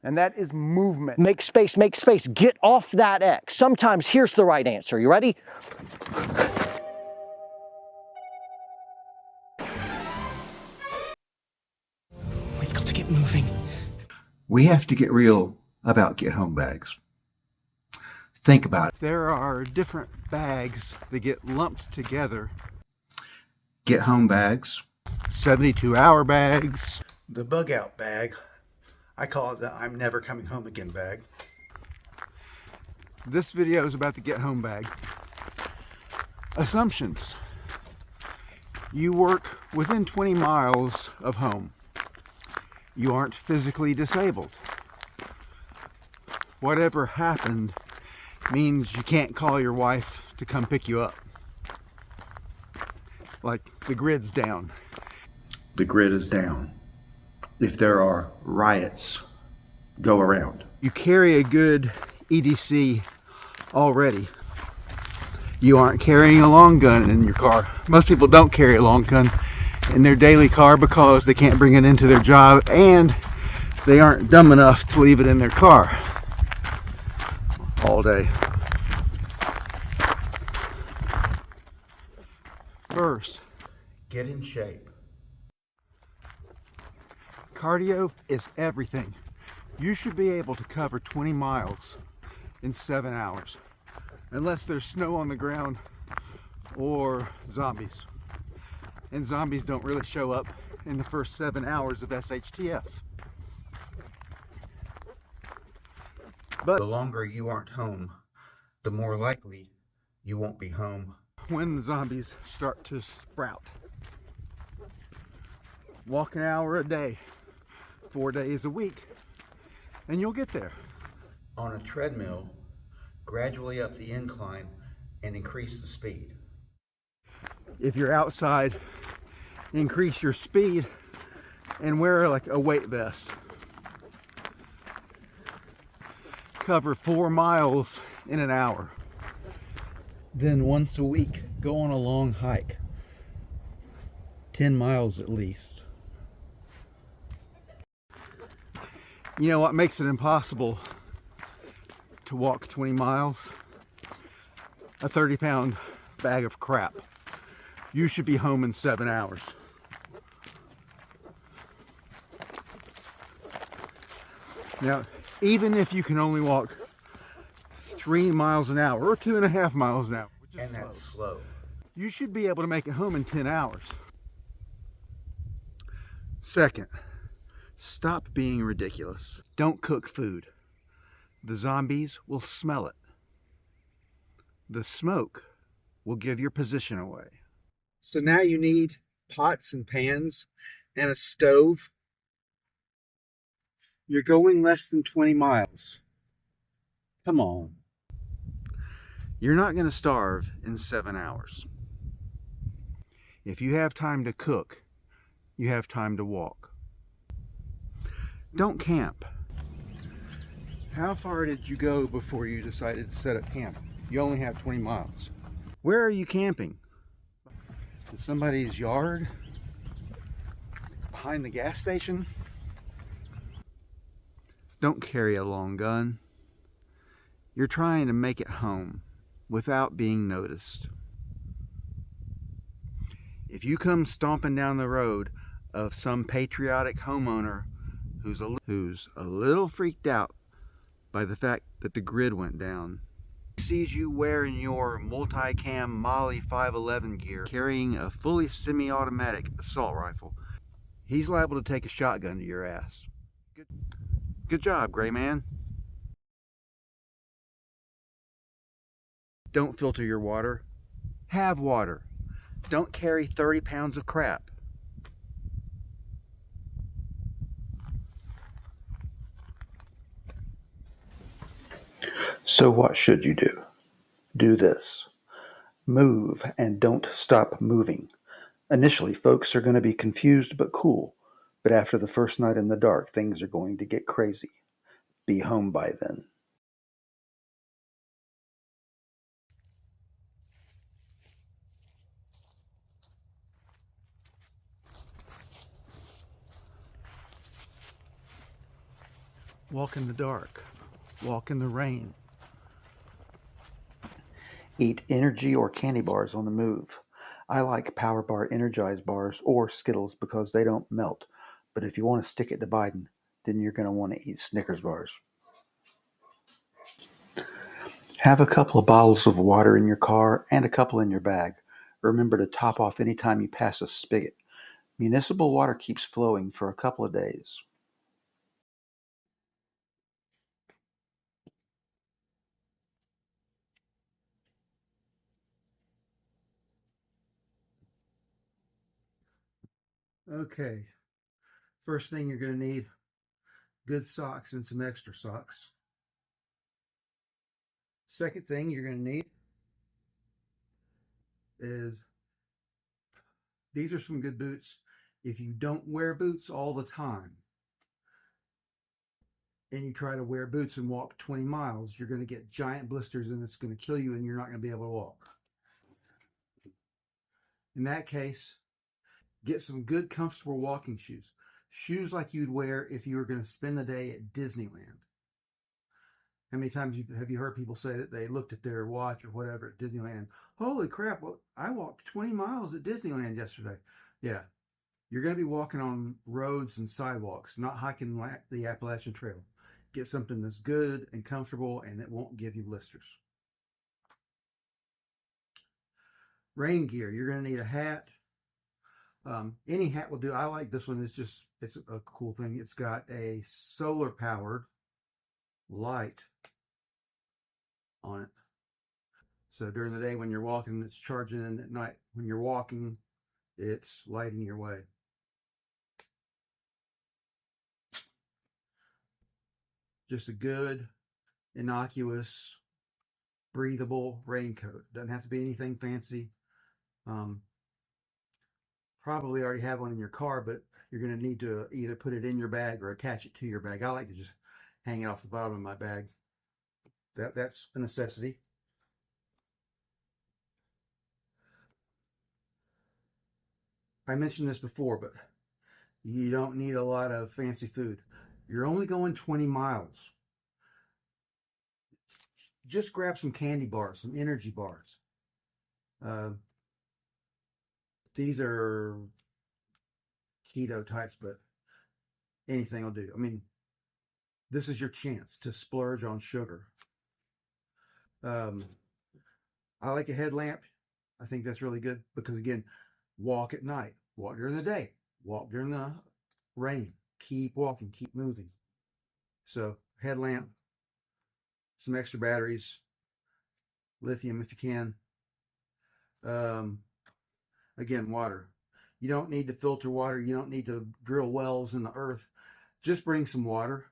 and that is movement. Make space, get off that X. Sometimes here's the right answer. You ready? We've got to get moving. We have to get real about get-home bags. Think about it. There are different bags that get lumped together. Get-home bags. 72-hour bags. The Bugout bag. I call it the I'm never coming home again bag. This video is about the get-home bag. Assumptions. You work within 20 miles of home. You aren't physically disabled. Whatever happened means you can't call your wife to come pick you up. Like, the grid's down. The grid is down. If there are riots go around. You carry a good EDC already. You aren't carrying a long gun in your car. Most people don't carry a long gun in their daily car because they can't bring it into their job, and they aren't dumb enough to leave it in their car all day. First, Get in shape. cardio is everything. You should be able to cover 20 miles in 7 hours, unless there's snow on the ground or zombies. And zombies don't really show up in the first 7 hours of SHTF. But The longer you aren't home, the more likely you won't be home. when the zombies start to sprout, walk an hour a day, 4 days a week, and you'll get there. On a treadmill, gradually up the incline and increase the speed. If you're outside, increase your speed and wear like a weight vest. Cover 4 miles in an hour. Then once a week, go on a long hike. 10 miles at least. You know what makes it impossible to walk 20 miles? A 30-pound bag of crap. You should be home in 7 hours. Now, even if you can only walk 3 miles an hour or 2.5 miles an hour, which is And that's slow. you should be able to make it home in 10 hours. Second, stop being ridiculous. Don't cook food. The zombies will smell it. The smoke will give your position away. So now you need pots and pans and a stove. You're going less than 20 miles. Come on. You're not going to starve in 7 hours. If you have time to cook, you have time to walk. Don't camp. How far did you go before you decided to set up camp? You only have 20 miles. Where are you camping? In somebody's yard? Behind the gas station? Don't carry a long gun. You're trying to make it home without being noticed. If you come stomping down the road of some patriotic homeowner who's a little freaked out by the fact that the grid went down, sees you wearing your multicam Molly 511 gear, carrying a fully semi-automatic assault rifle, he's liable to take a shotgun to your ass. Good job, gray man. Don't filter your water. Have water. Don't carry 30 pounds of crap. So what should you do? Do this. Move and don't stop moving. Initially, folks are going to be confused but cool. But after the first night in the dark, things are going to get crazy. Be home by then. Walk in the dark. Walk in the rain. Eat energy or candy bars on the move. I like Power Bar Energized bars or Skittles because they don't melt. But if you want to stick it to Biden, then you're going to want to eat Snickers bars. Have a couple of bottles of water in your car and a couple in your bag. Remember to top off anytime you pass a spigot. Municipal water keeps flowing for a couple of days. Okay, first thing you're going to need, good socks and some extra socks. Second thing you're going to need is, these are some good boots. If you don't wear boots all the time and you try to wear boots and walk 20 miles, you're going to get giant blisters and it's going to kill you and you're not going to be able to walk. In that case, get some good, comfortable walking shoes. Shoes like you'd wear if you were going to spend the day at Disneyland. How many times have you heard people say that they looked at their watch or whatever at Disneyland? Holy crap, well, I walked 20 miles at Disneyland yesterday. Yeah, you're going to be walking on roads and sidewalks, not hiking the Appalachian Trail. Get something that's good and comfortable and that won't give you blisters. Rain gear, you're going to need a hat. Any hat will do. I like this one. It's a cool thing. It's got a solar powered light on it. So during the day when you're walking, it's charging, and at night when you're walking, it's lighting your way. Just a good, innocuous, breathable raincoat. Doesn't have to be anything fancy. Probably already have one in your car, but you're going to need to either put it in your bag or attach it to your bag. I like to just hang it off the bottom of my bag. That's a necessity. I mentioned this before, but you don't need a lot of fancy food. You're only going 20 miles. Just grab some candy bars, some energy bars. These are keto types, but anything will do. I mean, this is your chance to splurge on sugar. I like a headlamp. I think that's really good because, again, walk at night, walk during the day, walk during the rain. Keep walking, keep moving. So, headlamp, some extra batteries, lithium if you can. Again, water. You don't need to filter water. You don't need to drill wells in the earth. Just bring some water.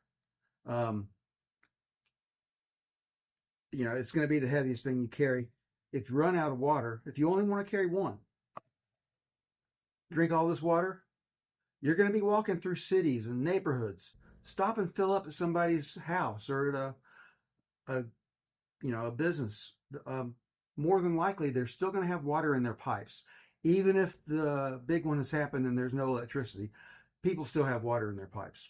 It's going to be the heaviest thing you carry. If you run out of water, if you only want to carry one, drink all this water, you're going to be walking through cities and neighborhoods. Stop and fill up at somebody's house or at a business. More than likely, they're still going to have water in their pipes. Even if the big one has happened and there's no electricity, people still have water in their pipes.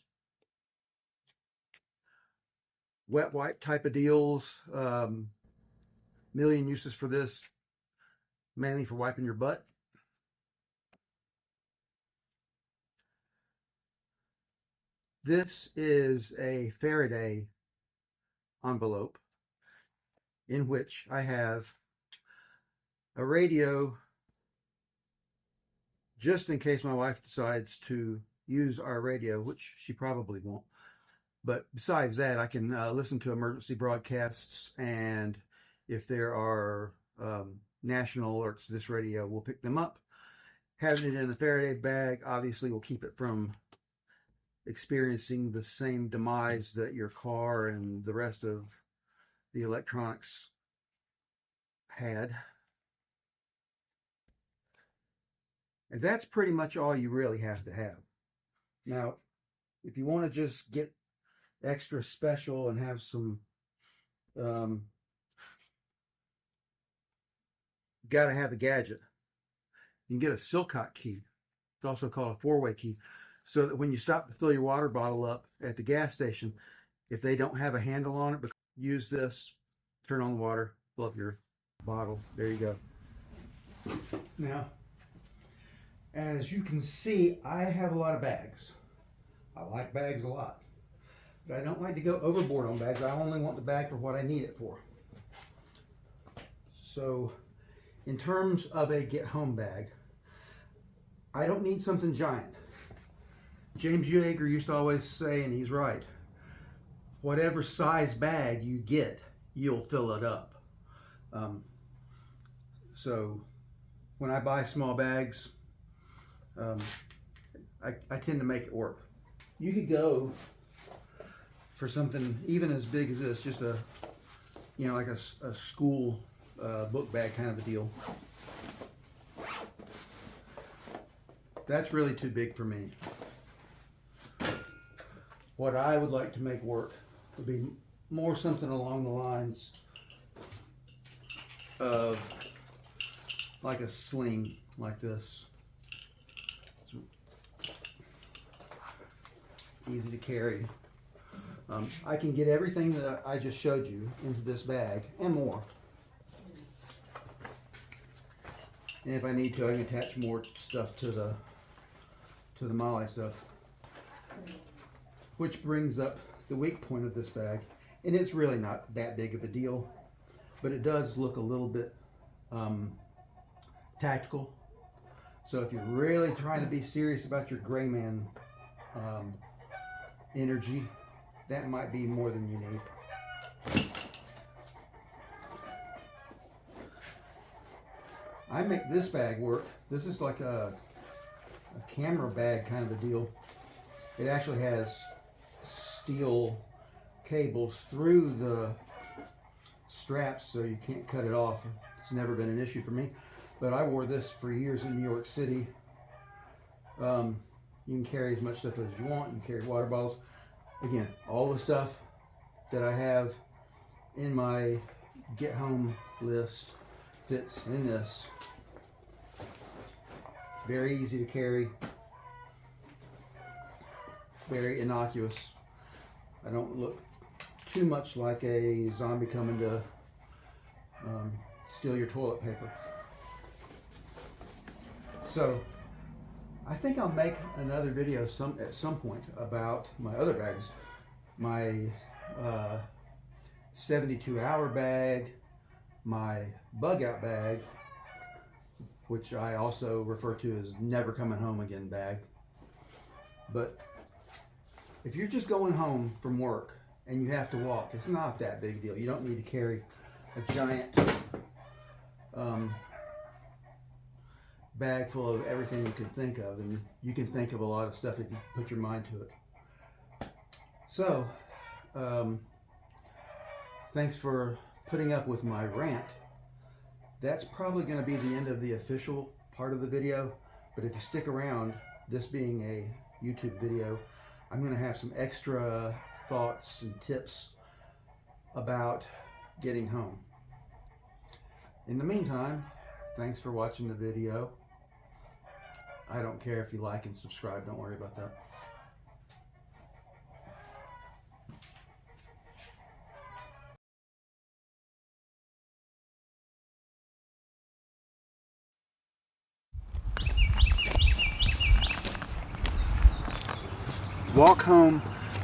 Wet wipe type of deals, million uses for this, mainly for wiping your butt. This is a Faraday envelope in which I have a radio just in case my wife decides to use our radio, which she probably won't. But besides that, I can listen to emergency broadcasts, and if there are national alerts, this radio will pick them up. Having it in the Faraday bag obviously will keep it from experiencing the same demise that your car and the rest of the electronics had. And that's pretty much all you really have to have. Now, if you want to just get extra special and have some, gotta have a gadget, you can get a Silcott key. It's also called a four-way key, so that when you stop to fill your water bottle up at the gas station, If they don't have a handle on it, use this, turn on the water, fill up your bottle. There you go. Now, as you can see, I have a lot of bags. I like bags a lot, but I don't like to go overboard on bags. I only want the bag for what I need it for. So in terms of a get home bag, I don't need something giant. James Yeager used to always say, and he's right, whatever size bag you get, you'll fill it up. So when I buy small bags, I tend to make it work. You could go for something even as big as this, just a, you know, like a school book bag kind of a deal. That's really too big for me. What I would like to make work would be more something along the lines of like a sling like this. It's easy to carry. I can get everything that I just showed you into this bag and more. And if I need to, I can attach more stuff to the Molly stuff. Which brings up the weak point of this bag. And it's really not that big of a deal, but it does look a little bit tactical. So if you're really trying to be serious about your gray man energy, that might be more than you need. I make this bag work. This is like a camera bag kind of a deal. It actually has steel cables through the straps so you can't cut it off. It's never been an issue for me, but I wore this for years in New York City. You can carry as much stuff as you want. You can carry water bottles. Again, all the stuff that I have in my get home list fits in this. Very easy to carry. Very innocuous. I don't look too much like a zombie coming to steal your toilet paper. So I think I'll make another video at some point about my other bags. My 72-hour bag, my Bugout bag, which I also refer to as never coming home again bag. But if you're just going home from work and you have to walk, it's not that big a deal. You don't need to carry a giant bag full of everything you can think of, and you can think of a lot of stuff if you put your mind to it. So, thanks for putting up with my rant. That's probably going to be the end of the official part of the video, but if you stick around, this being a YouTube video, I'm going to have some extra thoughts and tips about getting home. In the meantime, thanks for watching the video. I don't care if you like and subscribe, don't worry about that. Walk home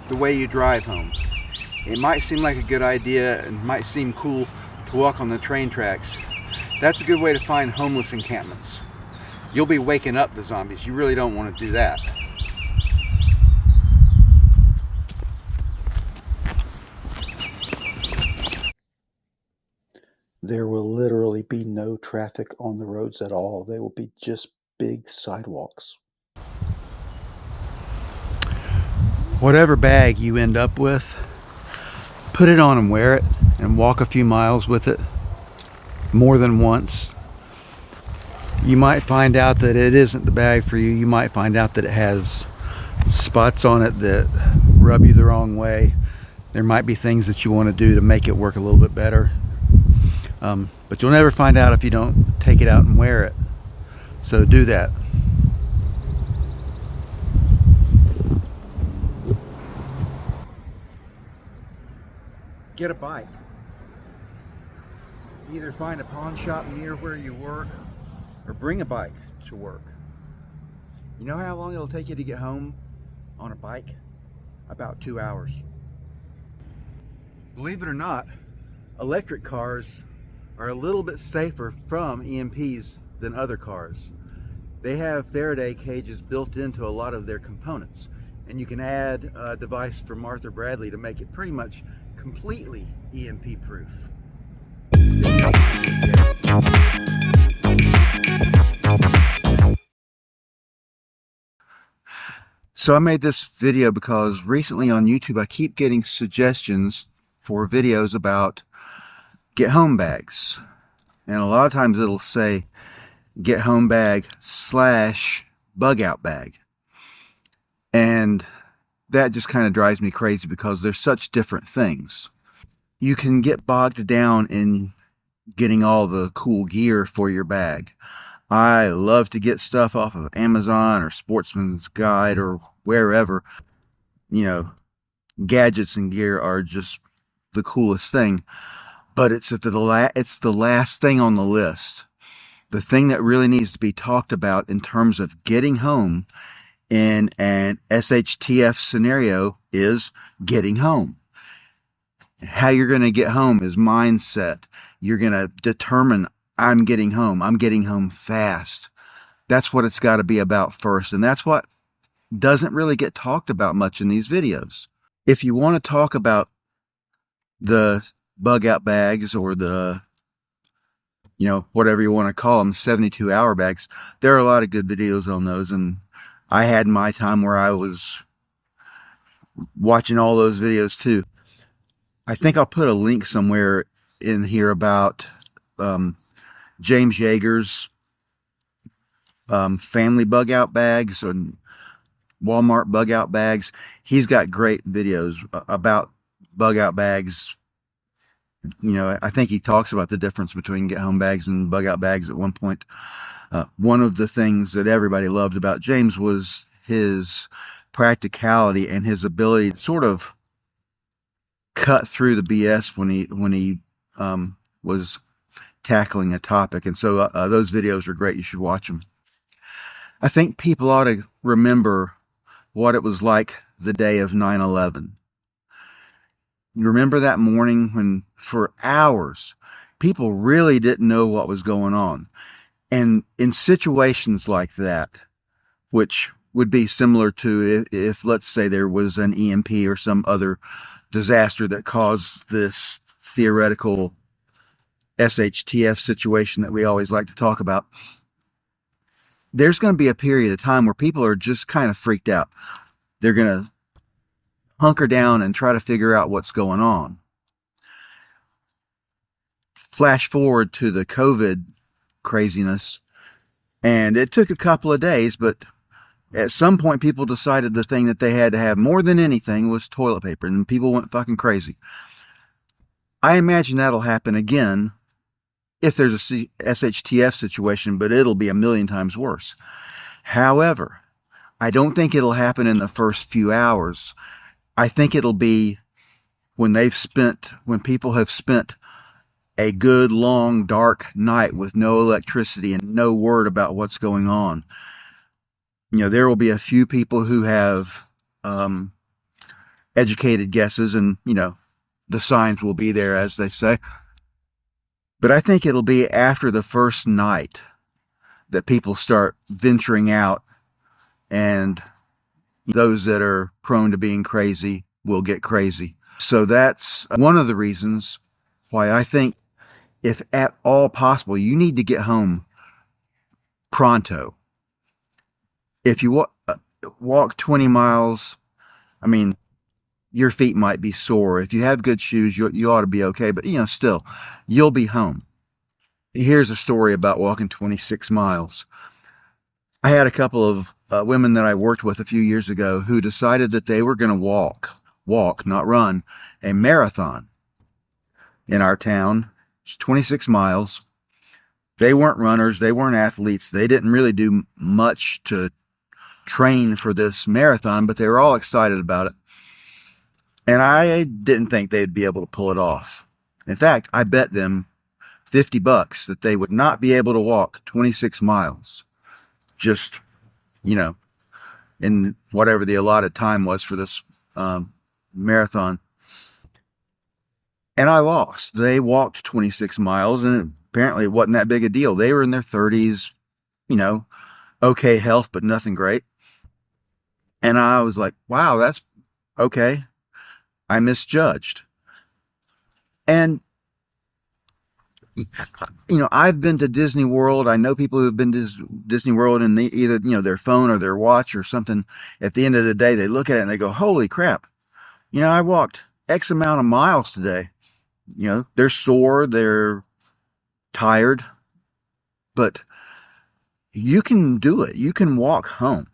the way you drive home. It might seem like a good idea and might seem cool to walk on the train tracks. That's a good way to find homeless encampments. You'll be waking up the zombies. You really don't want to do that. There will literally be no traffic on the roads at all. They will be just big sidewalks. Whatever bag you end up with, put it on and wear it and walk a few miles with it more than once. You might find out that it isn't the bag for you. You might find out that it has spots on it that rub you the wrong way. There might be things that you want to do to make it work a little bit better. But you'll never find out if you don't take it out and wear it. So do that. get a bike. Either find a pawn shop near where you work or bring a bike to work. You know how long it'll take you to get home on a bike? About 2 hours. Believe it or not, electric cars are a little bit safer from EMPs than other cars. They have Faraday cages built into a lot of their components, and you can add a device from Arthur Bradley to make it pretty much completely EMP proof. So I made this video because recently on YouTube I keep getting suggestions for videos about get home bags, and a lot of times it'll say get home bag / bug out bag, and that just kind of drives me crazy because they're such different things. You can get bogged down in getting all the cool gear for your bag. I love to get stuff off of Amazon or Sportsman's Guide or wherever. You know, gadgets and gear are just the coolest thing, but it's the last thing on the list. The thing that really needs to be talked about in terms of getting home in an SHTF scenario is getting home. How you're going to get home is mindset. You're going to determine, I'm getting home fast. That's what it's got to be about first, and that's what doesn't really get talked about much in these videos. If you want to talk about the bug out bags or the, you know, whatever you want to call them, 72-hour bags, there are a lot of good videos on those, and I had my time where I was watching all those videos too. I think I'll put a link somewhere in here about James Yeager's family bug out bags or Walmart bug out bags. He's got great videos about bug out bags. You know, I think he talks about the difference between get home bags and bug out bags at one point. One of the things that everybody loved about James was his practicality and his ability to sort of cut through the BS when he was tackling a topic. And so those videos are great. You should watch them. I think people ought to remember what it was like the day of 9/11. You remember that morning when for hours people really didn't know what was going on. And in situations like that, which would be similar to if let's say there was an EMP or some other disaster that caused this theoretical SHTF situation that we always like to talk about, there's going to be a period of time where people are just kind of freaked out. They're going to hunker down and try to figure out what's going on. Flash forward to the COVID craziness, and it took a couple of days, but at some point people decided the thing that they had to have more than anything was toilet paper, and people went fucking crazy. I imagine that'll happen again if there's a SHTF situation, but it'll be a million times worse. However, I don't think it'll happen in the first few hours. I think it'll be when people have spent a good, long, dark night with no electricity and no word about what's going on. You know, there will be a few people who have educated guesses, and, you know, the signs will be there, as they say. But I think it'll be after the first night that people start venturing out, and those that are prone to being crazy will get crazy. So that's one of the reasons why I think, if at all possible, you need to get home pronto. If you walk 20 miles, I mean, your feet might be sore. If you have good shoes, you ought to be okay. But, you know, still, you'll be home. Here's a story about walking 26 miles. I had a couple of women that I worked with a few years ago who decided that they were going to walk, not run, a marathon in our town. It's 26 miles. They weren't runners. They weren't athletes. They didn't really do much to train for this marathon, but they were all excited about it. And I didn't think they'd be able to pull it off. In fact, I bet them $50 that they would not be able to walk 26 miles. Just, you know, in whatever the allotted time was for this marathon. And I lost. They walked 26 miles, and apparently it wasn't that big a deal. They were in their 30s, you know, okay health, but nothing great. And I was like, wow, that's okay. I misjudged. And, you know, I've been to Disney World. I know people who've been to Disney World, and they either, you know, their phone or their watch or something, at the end of the day, they look at it and they go, holy crap. You know, I walked X amount of miles today. You know, they're sore, they're tired, but you can do it. You can walk home.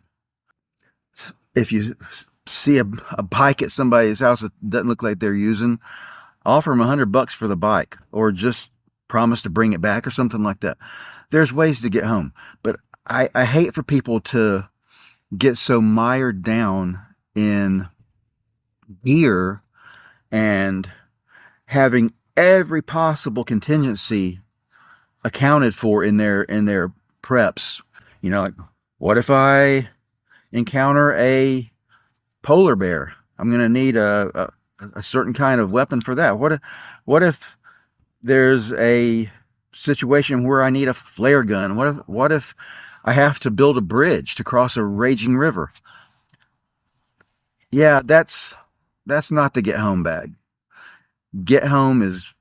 If you see a bike at somebody's house that doesn't look like they're using, offer them $100 for the bike, or just promise to bring it back or something like that. There's ways to get home, but I hate for people to get so mired down in gear and having every possible contingency accounted for in their preps. You know, like, what if I encounter a polar bear? I'm going to need a certain kind of weapon for that. What if there's a situation where I need a flare gun? What if I have to build a bridge to cross a raging river? Yeah, that's not the get home bag. Get home is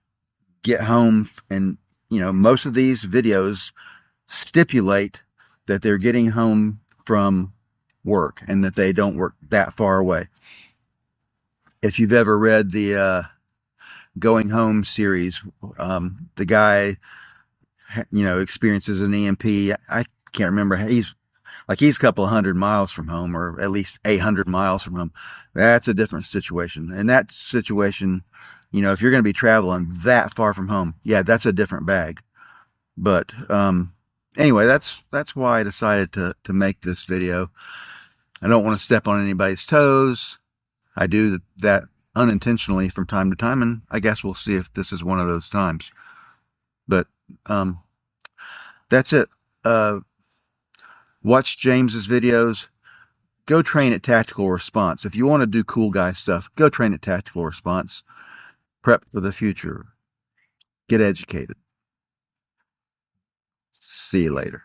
get home, and you know, most of these videos stipulate that they're getting home from work and that they don't work that far away. If you've ever read the Going Home series, the guy, you know, experiences an EMP. I can't remember. He's a couple of 100 miles from home, or at least 800 miles from home. That's a different situation. And that situation, you know, if you're going to be traveling that far from home, yeah, that's a different bag. But anyway, that's why I decided to make this video. I don't want to step on anybody's toes. I do that unintentionally from time to time, and I guess we'll see if this is one of those times. But that's it. Watch James's videos. Go train at Tactical Response. If you want to do cool guy stuff, go train at Tactical Response. Prep for the future. Get educated. See you later.